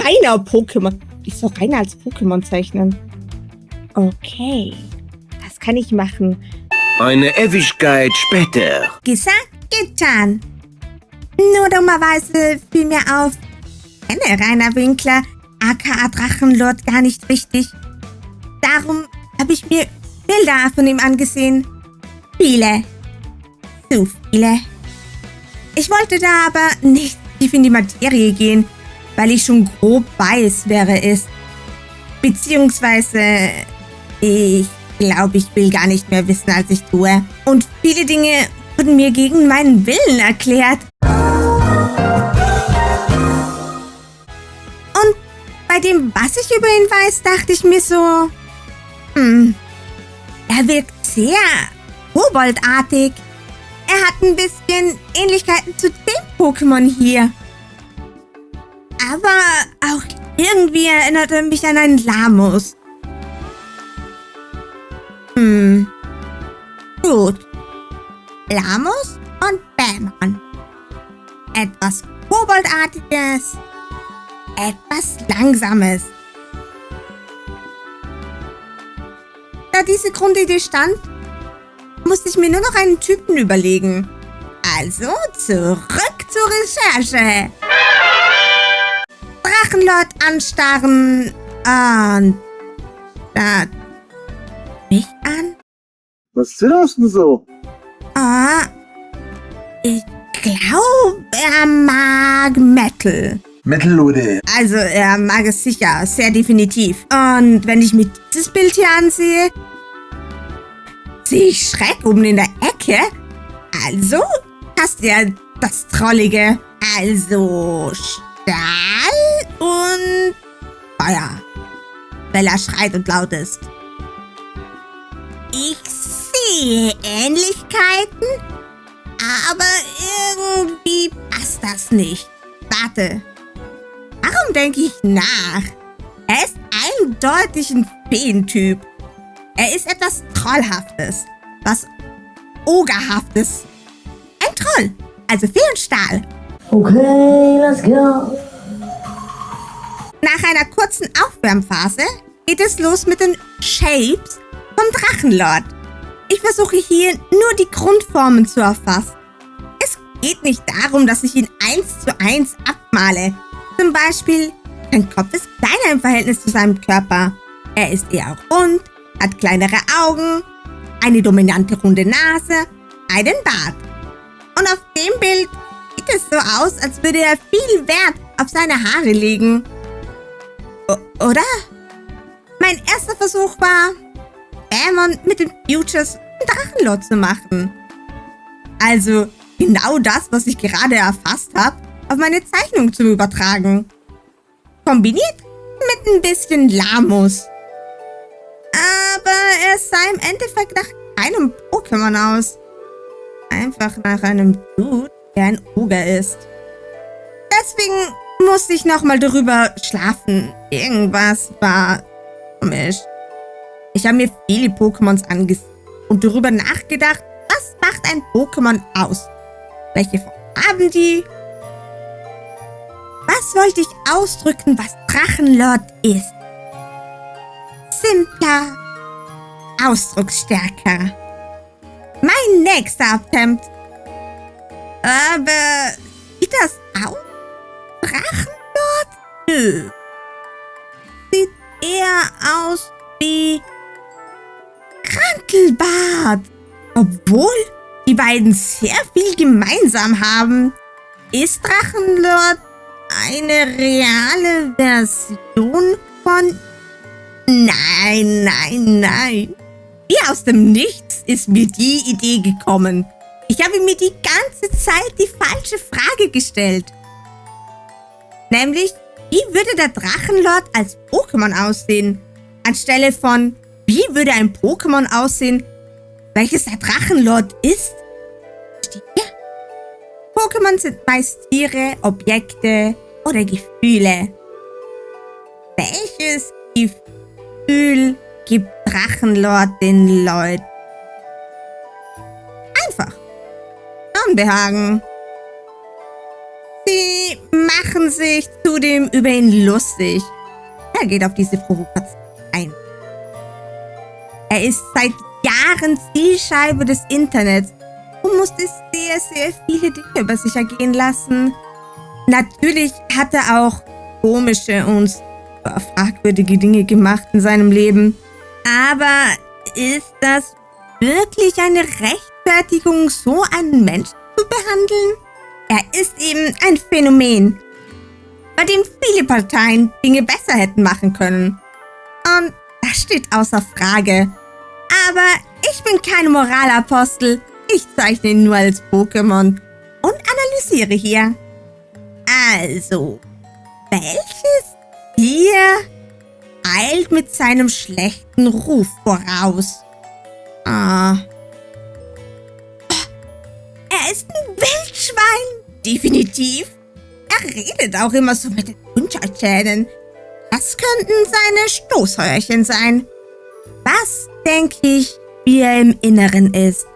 Rainer Pokémon. Ich soll Rainer als Pokémon zeichnen. Okay. Das kann ich machen. Eine Ewigkeit später. Gesagt, getan. Nur dummerweise fiel mir auf, ich kenne Rainer Winkler, aka Drachenlord, gar nicht richtig. Darum habe ich mir Bilder von ihm angesehen. Viele. Zu viele. Ich wollte da aber nicht tief in die Materie gehen, weil ich schon grob weiß, wer er ist. Beziehungsweise, ich glaube, ich will gar nicht mehr wissen, als ich tue. Und viele Dinge wurden mir gegen meinen Willen erklärt. Und bei dem, was ich über ihn weiß, dachte ich mir so, er wirkt sehr koboldartig. Er hat ein bisschen Ähnlichkeiten zu dem Pokémon hier. Aber auch irgendwie erinnert er mich an einen Lamus. Gut. Lamus und Bämon. Etwas Koboldartiges. Etwas Langsames. Da diese Grundidee stand, musste ich mir nur noch einen Typen überlegen. Also zurück zur Recherche. Drachenlord anstarren und starrt mich an. Was ist das denn so? Ich glaube, er mag Metal. Metal oder? Also, er mag es sicher, sehr definitiv. Und wenn ich mir dieses Bild hier ansehe, sehe ich Schreck oben in der Ecke. Also passt er das Trollige. Also Stahl und Feuer. Weil er schreit und laut ist. Ich sehe Ähnlichkeiten, aber irgendwie passt das nicht. Warte. Warum denke ich nach? Er ist eindeutig ein Feentyp. Er ist etwas Trollhaftes. Was Ogerhaftes. Ein Troll. Also Fee und Stahl. Okay, let's go. Nach einer kurzen Aufwärmphase geht es los mit den Shapes vom Drachenlord. Ich versuche hier nur die Grundformen zu erfassen. Es geht nicht darum, dass ich ihn 1:1 abmale. Zum Beispiel, sein Kopf ist kleiner im Verhältnis zu seinem Körper. Er ist eher rund, hat kleinere Augen, eine dominante runde Nase, einen Bart. Und auf dem Bild sieht es so aus, als würde er viel Wert auf seine Haare legen. Oder? Mein erster Versuch war, Bämon mit den Futures einen Drachenlord zu machen. Also genau das, was ich gerade erfasst habe, auf meine Zeichnung zu übertragen. Kombiniert mit ein bisschen Lamus. Aber er sah im Endeffekt nach keinem Pokémon aus. Einfach nach einem Dude, der ein Oger ist. Deswegen musste ich nochmal darüber schlafen. Irgendwas war komisch. Ich habe mir viele Pokémons angesehen und darüber nachgedacht, was macht ein Pokémon aus? Welche Form haben die? Was wollte ich ausdrücken, was Drachenlord ist? Simpler, ausdrucksstärker. Mein nächster Attempt. Aber sieht das aus? Drachenlord? Nö. Sieht eher aus wie Krankelbart. Obwohl die beiden sehr viel gemeinsam haben, ist Drachenlord eine reale Version von... Nein. Wie aus dem Nichts ist mir die Idee gekommen. Ich habe mir die ganze Zeit die falsche Frage gestellt. Nämlich, wie würde der Drachenlord als Pokémon aussehen? Anstelle von, wie würde ein Pokémon aussehen, welches der Drachenlord ist? Steht hier. Pokémon sind meist Tiere, Objekte oder Gefühle. Welches Gefühl gibt Drachenlord den Leuten? Einfach. Unbehagen. Sie machen sich zudem über ihn lustig. Er geht auf diese Provokation ein. Er ist seit Jahren Zielscheibe des Internets und musste sehr, sehr viele Dinge über sich ergehen lassen. Natürlich hat er auch komische und fragwürdige Dinge gemacht in seinem Leben. Aber ist das wirklich eine Rechtfertigung, so einen Menschen zu behandeln? Er ist eben ein Phänomen, bei dem viele Parteien Dinge besser hätten machen können. Und das steht außer Frage. Aber ich bin kein Moralapostel. Ich zeichne ihn nur als Pokémon und analysiere hier. Also, welches Tier eilt mit seinem schlechten Ruf voraus? Er ist ein Wildschwein. Definitiv. Er redet auch immer so mit den Unterzähnen. Das könnten seine Stoßhörchen sein. Was, denke ich, wie er im Inneren ist,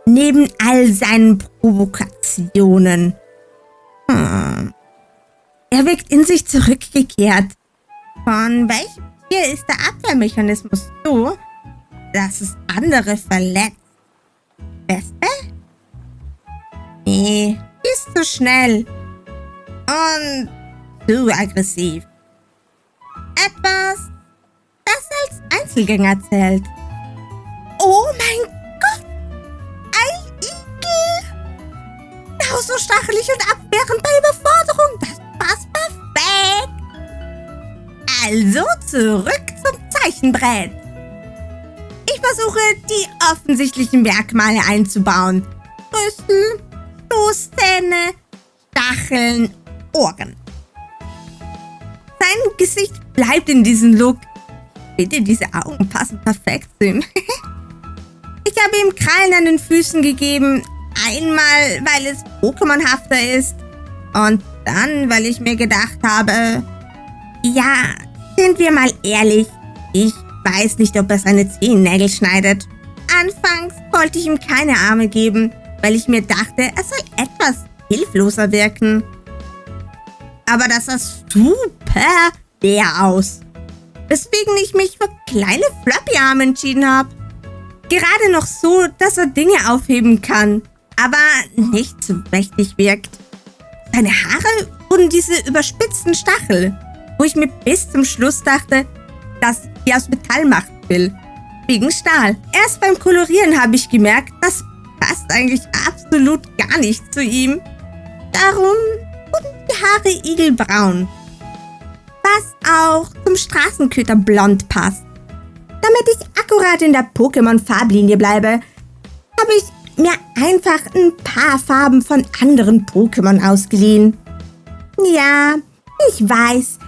neben all seinen Provokationen? Er wirkt in sich zurückgekehrt. Von welchem Tier ist der Abwehrmechanismus so, dass es andere verletzt? Wespe? Nee, die ist zu schnell. Und zu aggressiv. Etwas, das als Einzelgänger zählt. Oh mein Gott! Ein Igel! Genauso stachelig und abwehrend bei Überforderung. Das passt perfekt. Also zurück zum Zeichenbrett. Ich versuche, die offensichtlichen Merkmale einzubauen. Brüssel, Stoßzähne, Stacheln, Ohren. Sein Gesicht bleibt in diesem Look. Bitte, diese Augen passen perfekt zu ihm. Ich habe ihm Krallen an den Füßen gegeben. Einmal, weil es Pokémon-hafter ist. Und dann, weil ich mir gedacht habe, ja, sind wir mal ehrlich, ich weiß nicht, ob er seine Zehennägel schneidet. Anfangs wollte ich ihm keine Arme geben, weil ich mir dachte, er soll etwas hilfloser wirken. Aber das sah super leer aus. Weswegen ich mich für kleine Floppy-Arme entschieden habe. Gerade noch so, dass er Dinge aufheben kann, aber nicht zu mächtig wirkt. Seine Haare wurden diese überspitzten Stachel, wo ich mir bis zum Schluss dachte, dass ich die aus Metall machen will. Wegen Stahl. Erst beim Kolorieren habe ich gemerkt, das passt eigentlich absolut gar nicht zu ihm. Darum wurden die Haare igelbraun. Was auch zum Straßenköter blond passt. Damit ich akkurat in der Pokémon-Farblinie bleibe, habe ich mir einfach ein paar Farben von anderen Pokémon ausgeliehen. Ja, ich weiß,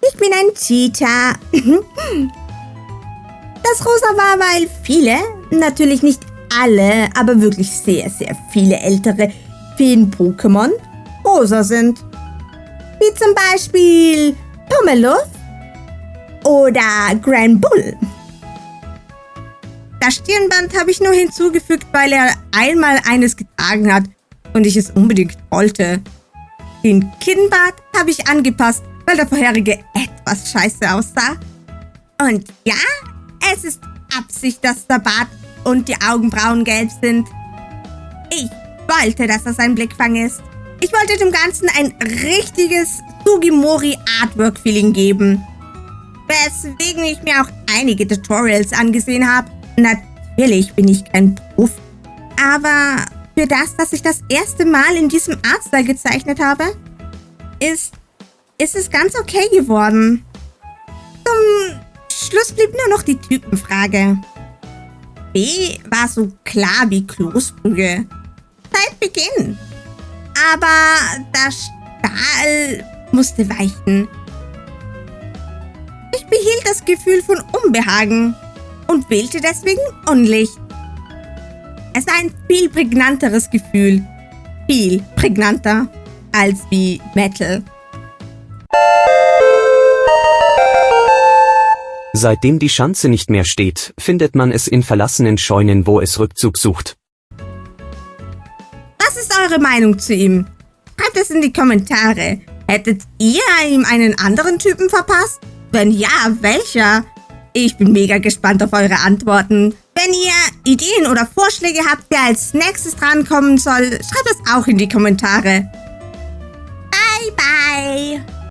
ich bin ein Cheater. Das Rosa war, weil viele, natürlich nicht alle, aber wirklich sehr, sehr viele ältere Feen-Pokémon rosa sind. Wie zum Beispiel Pummeluff oder Granbull. Das Stirnband habe ich nur hinzugefügt, weil er einmal eines getragen hat und ich es unbedingt wollte. Den Kinnbart habe ich angepasst, weil der vorherige etwas scheiße aussah. Und ja, es ist Absicht, dass der Bart und die Augenbrauen gelb sind. Ich wollte, dass das ein Blickfang ist. Ich wollte dem Ganzen ein richtiges Sugimori-Artwork-Feeling geben. Weswegen ich mir auch einige Tutorials angesehen habe. Natürlich bin ich kein Profi. Aber für das, dass ich das erste Mal in diesem Artstyle gezeichnet habe, ist es ganz okay geworden. Zum Schluss blieb nur noch die Typenfrage. B war so klar wie Kloßbrühe. Seit Beginn. Aber der Stahl musste weichen. Ich behielt das Gefühl von Unbehagen und wählte deswegen Unlicht. Es war ein viel prägnanteres Gefühl. Viel prägnanter als wie Metal. Seitdem die Schanze nicht mehr steht, findet man es in verlassenen Scheunen, wo es Rückzug sucht. Was ist eure Meinung zu ihm? Schreibt es in die Kommentare. Hättet ihr ihm einen anderen Typen verpasst? Wenn ja, welcher? Ich bin mega gespannt auf eure Antworten. Wenn ihr Ideen oder Vorschläge habt, wer als nächstes drankommen soll, schreibt es auch in die Kommentare. Bye, bye!